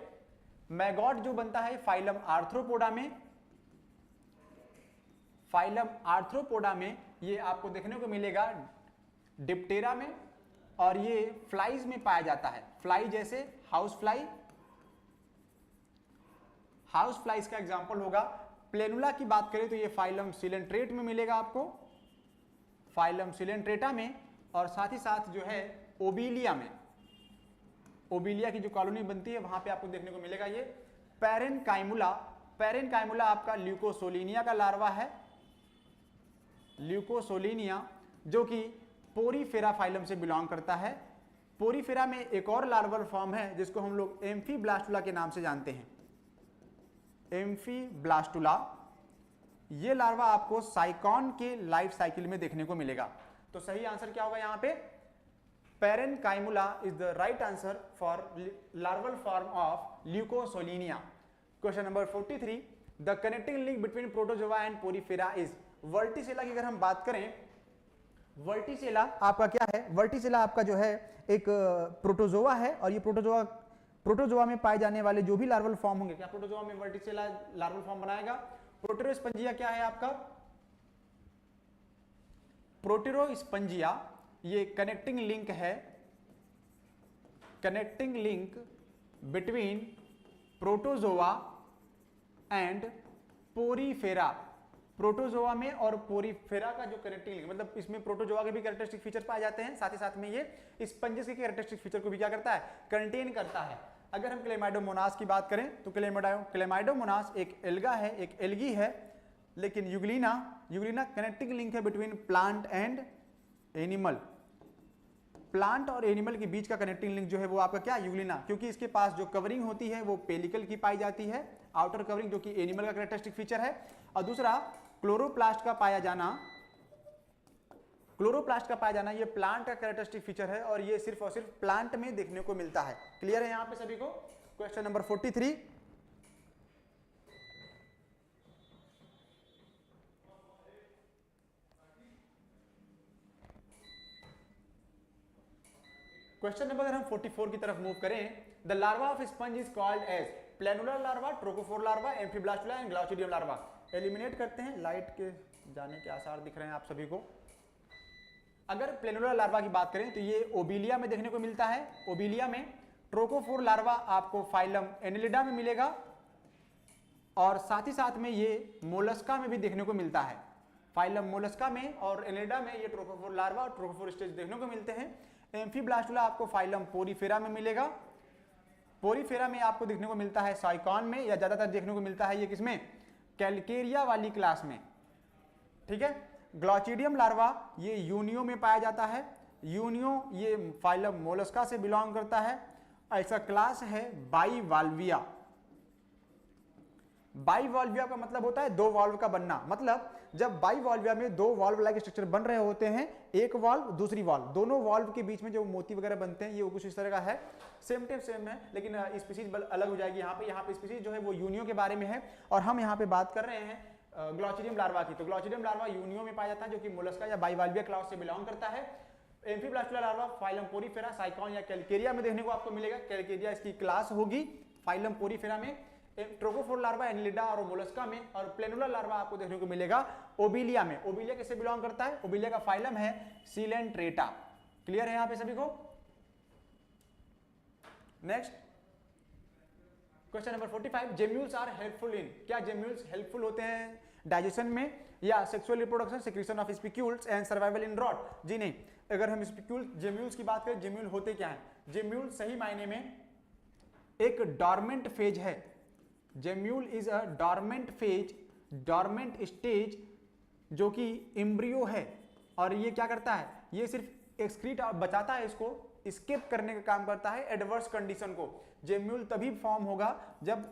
मैगॉट जो बनता है फाइलम आर्थ्रोपोडा में, फाइलम आर्थ्रोपोडा में ये आपको देखने को मिलेगा डिप्टेरा में, और ये फ्लाइज में पाया जाता है। फ्लाई जैसे हाउस फ्लाई, हाउस फ्लाइज का एग्जांपल होगा। प्लेनुला की बात करें तो ये फाइलम सिलेंट्रेट में मिलेगा आपको, फाइलम सिलेंट्रेटा में, और साथ ही साथ जो है ओबिलिया में, ओबिलिया की जो कॉलोनी बनती है वहां पे आपको देखने को मिलेगा ये पैरेनकाइमुला। पैरेनकाइमुला आपका ल्यूकोसोलिनिया का लार्वा है, ल्यूकोसोलिनिया जो कि पोरीफेरा फाइलम से बिलोंग करता है। पोरीफेरा में एक और लार्वल फॉर्म है जिसको हम लोग एम्फीब्लास्टुला के नाम से जानते हैं, एम्फीब्लास्टुला। ये लार्वा आपको साइकॉन के लाइफ साइकिल में देखने को मिलेगा। तो सही आंसर क्या होगा यहाँ पे, parenchymula is the right answer for larval form of Leucosolenia. Question number 43, the connecting link between Protozoa and Porifera is. Vorticella की अगर हम बात करें, वर्टिसेला आपका क्या है, वर्टिसेला आपका जो है एक प्रोटोजोआ है, और ये प्रोटोजोआ में पाए जाने वाले जो भी लार्वल फॉर्म होंगे, क्या प्रोटोजोआ में वर्टिसेला लार्वल फॉर्म बनाएगा। प्रोटेरोस्पंजिया क्या है आपका, प्रोटेरोस्पंजिया ये कनेक्टिंग लिंक है, connecting link between Protozoa and Porifera. Protozoa में और पोरीफेरा का जो कनेक्टिंग लिंक, मतलब इसमें प्रोटोजोआ के भी कैरेक्टरिस्टिक फीचर पाए जाते हैं, साथ ही साथ में ये स्पंजेस के कैरेक्टरिस्टिक फीचर को भी क्या करता है, कंटेन करता है। अगर हम क्लेमाइडोमोनास की बात करें तो क्लेमाइडोमोनास एक एल्गा है, एक एल्गी है, लेकिन यूग्लिना कनेक्टिंग लिंक है between plant and animal. Plant और एनिमल के बीच का कनेक्टिंग लिंक जो है वो आपका क्या, यूग्लिना, क्योंकि इसके पास जो कवरिंग होती है वो पेलिकल की पाई जाती है, आउटर कवरिंग, जो कि एनिमल का कैरेक्टरिस्टिक फीचर है। और दूसरा क्लोरोप्लास्ट का पाया जाना, क्लोरोप्लास्ट का पाया जाना ये प्लांट का कैरेक्टरिस्टिक फीचर है, और ये सिर्फ और सिर्फ प्लांट में देखने को मिलता है। क्लियर है यहाँ पे सभी को। क्वेश्चन नंबर 43, क्वेश्चन नंबर अगर हम 44 की तरफ मूव करें, the larva of sponge is called as planula larva, trochophore larva, amphiblastula and glochidium larva. Eliminate करते हैं, लाइट के जाने के आसार दिख रहे हैं आप सभी को। अगर प्लेनुलर लार्वा की बात करें तो ये ओबिलिया में देखने को मिलता है, ओबिलिया में। ट्रोकोफोर लार्वा आपको फाइलम एनेलिडा में मिलेगा और साथ ही साथ में ये मोलस्का में भी देखने को मिलता है। फाइलम मोलस्का में और एनेलिडा में ये ट्रोकोफोर लार्वा और ट्रोकोफोर स्टेज देखने को मिलते हैं। एम्फीब्लास्टुला आपको फाइलम पोरीफेरा में मिलेगा। पोरीफेरा में आपको देखने को मिलता है साइकॉन में, या ज्यादातर देखने को मिलता है ये किसमें, कैलकेरिया वाली क्लास में, ठीक है। ग्लाउचिडियम लार्वा ये यूनियो में पाया जाता है। यूनियो ये फाइलम मोलस्का से बिलोंग करता है। ऐसा क्लास है बाइवाल्विया। बाइवाल्विया का मतलब होता है दो वाल्व का बनना। मतलब जब बाइवाल्विया में दो वाल्व लाइक स्ट्रक्चर बन रहे होते हैं, एक वाल्व दूसरी वाल्व, दोनों वाल्व के बीच में जो मोती वगैरह बनते हैं, ये कुछ इस तरह का है। सेम टाइप सेम है, लेकिन स्पीसीज अलग हो जाएगी। यहाँ पे स्पीसीज जो है वो यूनियो के बारे में है, और हम यहाँ पे बात कर रहे हैं ग्लाउचिडियम लार्वा की। तो ग्लाउचिडियम लार्वा यूनियो में पाया जाता है, जो कि मोलस्का या बाइवाल्विया क्लास से बिलोंग करता है। एम्फीब्लास्टुला लार्वा फाइलम पोरीफेरा, साइकॉन या कैलकेरिया में देखने को आपको मिलेगा। कैलकेरिया इसकी क्लास होगी। फाइलम पोरीफेरा में ट्रोकोफोर लार्वा एनेलिडा और मोलस्का में, और प्लेनुलर लार्वा आपको देखने को मिलेगा ओबिलिया में। ओबिलिया किससे बिलोंग करता है, ओबिलिया का फाइलम है सीलेंट्रेटा। क्लियर है यहाँ पे सभी को। Next question number 45, gemmules are helpful in, क्या जेम्यूल्स हेल्पफुल होते हैं डाइजेशन में या sexual reproduction, secretion of spicules and survival in drought? जी नहीं। अगर हम जेम्यूल्स की बात करें, जेम्यूल होते क्या हैं? जेम्यूल सही मायने में एक डॉर्मेंट फेज है। Gemmule is a dormant phase, dormant stage, जो कि एम्ब्रियो है। और ये क्या करता है, ये सिर्फ एक्सक्रीट बचाता है, इसको स्केप करने का काम करता है एडवर्स कंडीशन को। जेम्यूल तभी फॉर्म होगा जब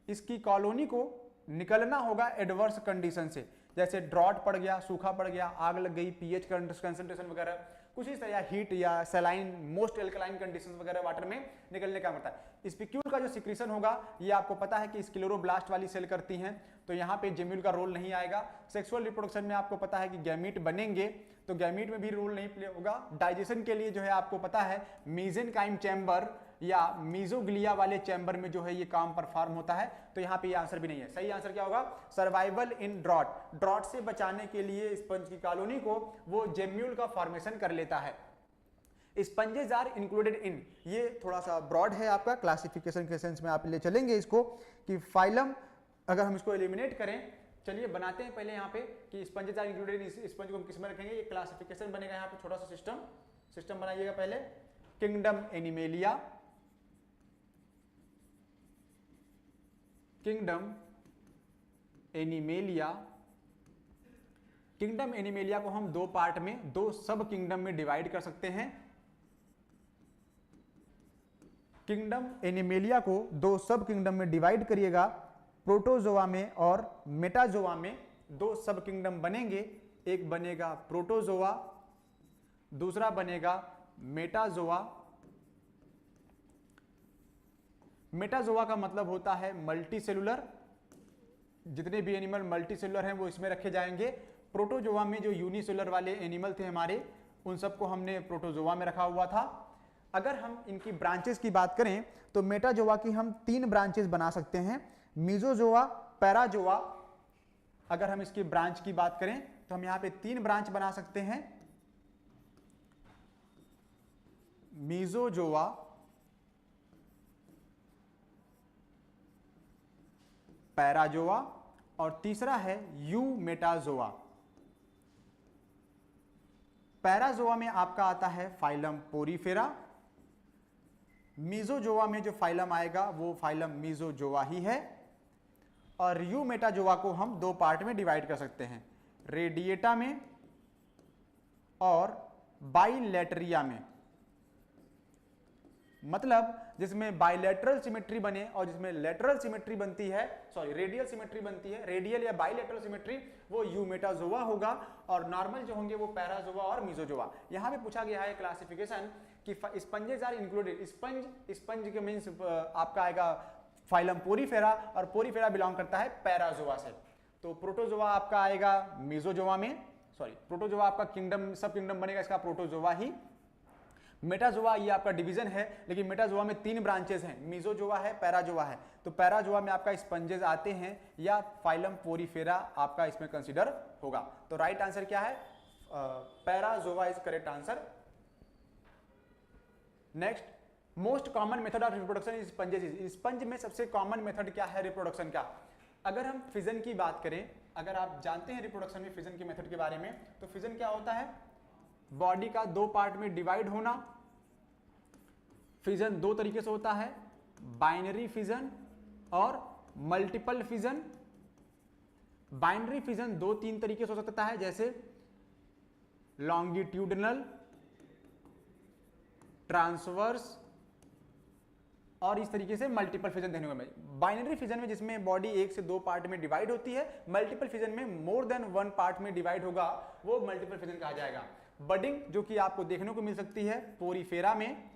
इसकी कॉलोनी को निकलना होगा एडवर्स कंडीशन से, जैसे ड्रॉट पड़ गया, सूखा पड़ गया, आग लग गई, पीएच कंसंट्रेशन वगैरह कुछ इस तरह, हीट या सलाइन मोस्ट एल्कलाइन कंडीशंस वगैरह वाटर में निकलने का मतलब है। स्पिक्यूल का जो सिक्रीशन होगा ये आपको पता है कि स्क्लेरोब्लास्ट वाली सेल करती हैं, तो यहाँ पे जेम्यूल का रोल नहीं आएगा। सेक्सुअल रिप्रोडक्शन में आपको पता है कि गैमीट बनेंगे, तो गैमीट में भी रोल नहीं प्ले होगा। डाइजेशन के लिए जो है आपको पता है मेसेनकाइम चैम्बर या मीजोग्लिया वाले चैम्बर में जो है ये काम परफॉर्म होता है। तो यहाँ पे ये आंसर भी नहीं है। सही आंसर क्या होगा, सर्वाइवल इन ड्रॉट। ड्रॉट से बचाने के लिए स्पंज की कॉलोनी को वो जेम्यूल का फॉर्मेशन कर लेता है। स्पंजेस आर इंक्लूडेड इन, ये थोड़ा सा ब्रॉड है आपका, क्लासिफिकेशन के सेंस में आप ले चलेंगे इसको कि फाइलम, अगर हम इसको एलिमिनेट करें, चलिए बनाते हैं पहले यहाँ पे कि sponges are included in, sponge को हम किस में रखेंगे, ये क्लासिफिकेशन बनेगा। यहाँ पे छोटा सा सिस्टम बनाइएगा पहले। Kingdom animalia, kingdom animalia. Kingdom animalia को हम दो पार्ट में, दो सब किंगडम में डिवाइड कर सकते हैं। किंगडम एनिमेलिया को दो सब किंगडम में डिवाइड करिएगा, प्रोटोजोआ में और मेटाजोआ में दो सब किंगडम बनेंगे। एक बनेगा प्रोटोजोआ, दूसरा बनेगा मेटाजोआ। मेटाजोआ का मतलब होता है मल्टी सेलुलर, जितने भी एनिमल मल्टी सेलुलर हैं वो इसमें रखे जाएंगे। प्रोटोजोआ में जो यूनिसेलुलर वाले एनिमल थे हमारे, उन सबको हमने प्रोटोजोआ में रखा हुआ था। अगर हम इनकी ब्रांचेस की बात करें तो मेटाजोआ की हम तीन ब्रांचेस बना सकते हैं, मीजोजोआ, पैराजोआ। अगर हम इसकी ब्रांच की बात करें तो हम यहां पे तीन ब्रांच बना सकते हैं, मीजोजोआ, पैराजोआ और तीसरा है यूमेटाजोआ। पैराजोआ में आपका आता है फाइलम पोरीफेरा। मीजोजोआ में जो फाइलम आएगा वो फाइलम मीजोजोआ ही है। और यूमेटाजोआ को हम दो पार्ट में डिवाइड कर सकते हैं, रेडिएटा में और बाइलेटरिया में। मतलब जिसमें बाइलेटरल सिमेट्री बने और जिसमें लेटरल सिमेट्री बनती है, सॉरी रेडियल सिमेट्री बनती है, रेडियल या बाइलेटरल सिमेट्री, वो यूमेटाजोआ होगा। और नॉर्मल जो होंगे वो पैराजोआ और मीजोजोआ। यहां पे पूछा गया है क्लासिफिकेशन कि स्पंजेस आर इंक्लूडेड। स्पंज के मींस आपका आएगा फाइलम पोरीफेरा, और पोरीफेरा बिलोंग करता है पैराजोआ से। तो प्रोटोजोआ आपका आएगा मीजोजोआ में, सॉरी प्रोटोजोआ आपका किंगडम सब किंगडम बनेगा इसका प्रोटोजोआ ही। मेटाजोआ ये आपका डिवीजन है, लेकिन मेटाजोआ में 3 ब्रांचेस हैं, मीजोजोआ है, पैराजोआ है। तो पैराजोआ में आपका स्पंजेस आते हैं या फाइलम पोरीफेरा आपका इसमें कंसीडर होगा। तो राइट आंसर क्या है? Parazoa is correct answer. Next, most common method of reproduction is sponges. Sponge में सबसे कॉमन मेथड क्या है रिप्रोडक्शन का? अगर हम फिजन की बात करें, अगर आप जानते हैं रिप्रोडक्शन में फिजन के मेथड के बारे में, तो फिजन क्या होता है? बॉडी का 2 पार्ट में डिवाइड होना। फिजन 2 तरीके से होता है, बाइनरी फिजन और मल्टीपल फिजन। बाइनरी फिजन 2-3 तरीके से हो सकता है, जैसे लॉन्गिट्यूडनल, ट्रांसवर्स और इस तरीके से मल्टीपल फिजन देखने को मिले। बाइनरी फिजन में जिसमें बॉडी 1 से 2 पार्ट में डिवाइड होती है, मल्टीपल फिजन में मोर देन 1 पार्ट में डिवाइड होगा, वो मल्टीपल फिजन कहा जाएगा। बडिंग जो कि आपको देखने को मिल सकती है पोरीफेरा में,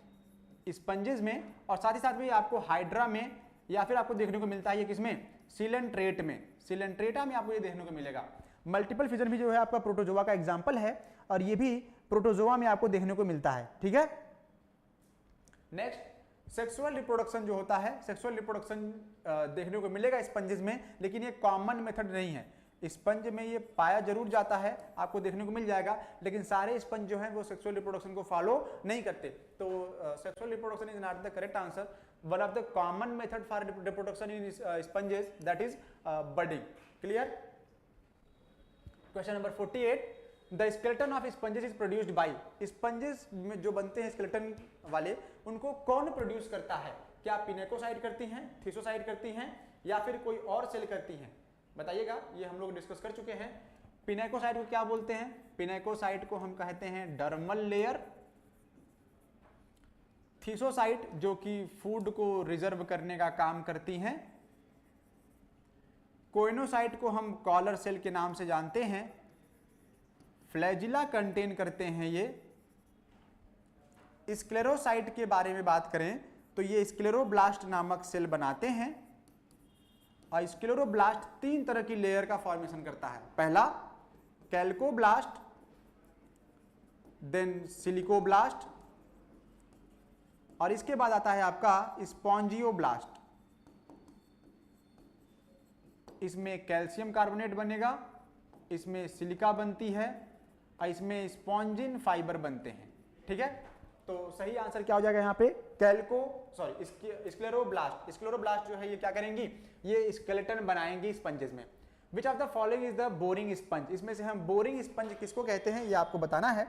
स्पंजेस में, और साथ ही साथ में आपको हाइड्रा में, या फिर आपको देखने को मिलता है ये किसमें? सिलेंट्रेट में, सिलेंट्रेटा में आपको ये देखने को मिलेगा। मल्टीपल फिजन भी जो है आपका प्रोटोजोआ का एग्जाम्पल है, और ये भी प्रोटोजोआ में आपको देखने को मिलता है। ठीक है। नेक्स्ट, सेक्सुअल रिप्रोडक्शन जो होता है, सेक्सुअल रिप्रोडक्शन देखने को मिलेगा स्पंजेस में, लेकिन ये कॉमन मेथड नहीं है। स्पंज में ये पाया जरूर जाता है, आपको देखने को मिल जाएगा, लेकिन सारे स्पंज जो हैं वो सेक्सुअल रिप्रोडक्शन को फॉलो नहीं करते। तो sexual reproduction is not the correct answer. One of the common method for reproduction in sponges, that is budding. Clear? Question number 48, the skeleton of sponges is produced by. Sponges में जो बनते हैं skeleton वाले, उनको कौन produce करता है? क्या पिनेकोसाइट करती हैं, थिसोसाइट करती हैं, या फिर कोई और सेल करती हैं? बताइएगा, ये हम लोग डिस्कस कर चुके हैं। पिनेकोसाइट को क्या बोलते हैं? पिनेकोसाइट को हम कहते हैं डर्मल लेयर। थिसोसाइट जो कि फूड को रिजर्व करने का काम करती हैं। कोइनोसाइट को हम कॉलर सेल के नाम से जानते हैं। फ्लैजिला कंटेन करते हैं ये। स्क्लेरोसाइट के बारे में बात करें तो ये स्क्लेरोब्लास्ट नामक सेल बनाते हैं, और स्क्लेरोब्लास्ट 3 तरह की लेयर का फॉर्मेशन करता है। पहला कैल्कोब्लास्ट, देन सिलिकोब्लास्ट, और इसके बाद आता है आपका स्पॉन्जियोब्लास्ट। इसमें कैल्शियम कार्बोनेट बनेगा, इसमें सिलिका बनती है, और इसमें स्पॉन्जिन फाइबर बनते हैं। ठीक है, तो सही आंसर क्या हो जाएगा यहाँ पे? स्क्लेरोब्लास्ट। स्क्लेरोब्लास्ट जो है ये क्या करेंगी? ये स्केलेटन बनाएंगी स्पंजेस में। विच of the following is the boring sponge? इसमें से हम बोरिंग स्पंज किसको कहते हैं ये आपको बताना है।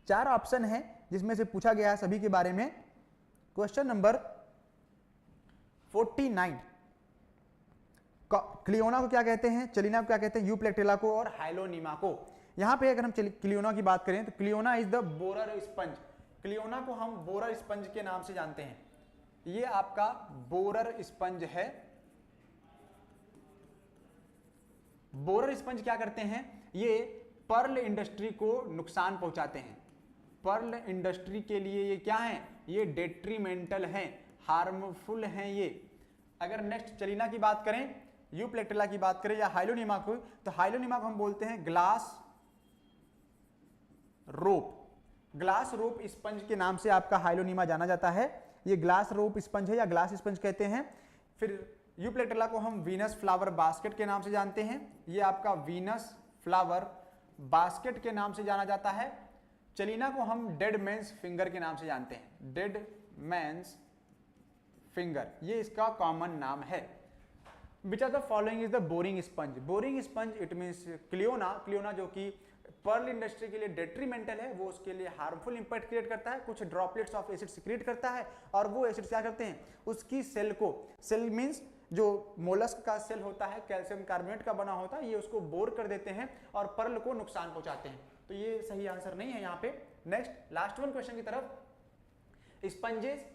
4 ऑप्शन है जिसमें से पूछा गया है सभी के बारे में। क्वेश्चन नंबर 49, क्लियोना को क्या कहते हैं, चलिना को क्या कहते हैं, यूप्लेक्टेला को और हाइलोनीमा को। यहां पे अगर हम क्लियोना की बात करें तो Cliona is the borer sponge. Cliona को हम बोरर स्पंज के नाम से जानते हैं। ये आपका बोरर स्पंज है। बोरर स्पंज क्या करते हैं? ये पर्ल इंडस्ट्री को नुकसान पहुंचाते हैं। पर्ल इंडस्ट्री के लिए ये क्या है? ये डेट्रीमेंटल हैं, हार्मफुल हैं ये। अगर नेक्स्ट चलिना की बात करें, यूप्लेक्टेला की बात करें या हाइलोनीमा को, तो हाइलोनीमा को हम बोलते हैं ग्लास रोप। ग्लास रोप स्पंज के नाम से आपका हाइलोनीमा जाना जाता है। ये ग्लास रोप स्पंज है या ग्लास स्पंज कहते हैं। फिर यूप्लेक्टेला को हम वीनस फ्लावर बास्केट के नाम से जानते हैं। ये आपका वीनस फ्लावर बास्केट के नाम से जाना जाता है। चलिना को हम डेड मैन्स फिंगर के नाम से जानते हैं। डेड मैन्स फिंगर, ये इसका कॉमन नाम है। Which are the following is the boring sponge? Boring sponge it means cliona. Cliona जो कि पर्ल इंडस्ट्री के लिए डेट्रीमेंटल है, वो उसके लिए हार्मफुल इंपैक्ट क्रिएट करता है, कुछ ड्रॉपलेट्स ऑफ एसिड सिक्रेट करता है, और वो एसिड क्या करते हैं? उसकी सेल को, सेल मीन्स जो मोलस्क का सेल होता है, कैल्शियम कार्बोनेट का बना होता है, ये उसको बोर कर देते हैं और पर्ल को नुकसान पहुंचाते हैं। तो ये सही आंसर नहीं है यहाँ पे। नेक्स्ट लास्ट वन क्वेश्चन की तरफ। Sponges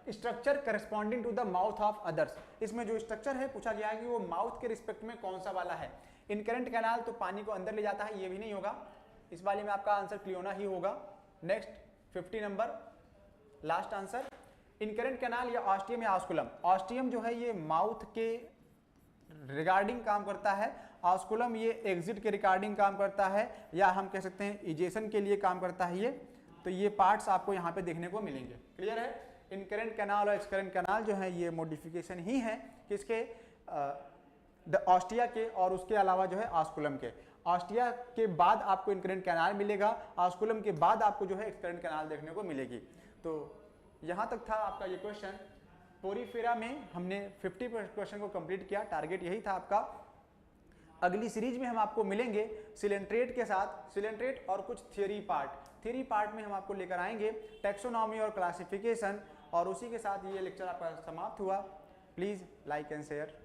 structure corresponding to the mouth of others. इसमें जो स्ट्रक्चर है पूछा गया है कि वो माउथ के रिस्पेक्ट में कौन सा वाला है। इनकरेंट कैनाल तो पानी को अंदर ले जाता है, ये भी नहीं होगा। इस वाले में आपका आंसर क्लियोना ही होगा। Next 50 number last answer. Incurrent canal या ऑस्टियम या ऑस्कुलम। ऑस्टियम जो है ये माउथ के रिगार्डिंग काम करता है, ऑस्कुलम ये एग्जिट के रिगार्डिंग काम करता है, या हम कह सकते हैं इजेशन के लिए काम करता है ये। तो ये पार्ट्स आपको यहाँ पे देखने को मिलेंगे। क्लियर है? इनकरेंट कैनाल और एक्सकरेंट कैनाल जो है ये मॉडिफिकेशन ही है किसके, ऑस्टिया के, और उसके अलावा जो है ऑस्कुलम के। ऑस्टिया के बाद आपको इनकरेंट कैनाल मिलेगा, ऑस्कुलम के बाद आपको जो है एक्सकरेंट कैनाल देखने को मिलेगी। तो यहाँ तक था आपका ये क्वेश्चन। पोरीफेरा में हमने 50 क्वेश्चन को कंप्लीट किया, टारगेट यही था आपका। अगली सीरीज में हम आपको मिलेंगे सिलेंट्रेट के साथ, सिलेंट्रेट और कुछ थियरी पार्ट में हम आपको लेकर आएंगे टैक्सोनॉमी और क्लासिफिकेशन, और उसी के साथ ये लेक्चर आपका समाप्त हुआ। Please like and share.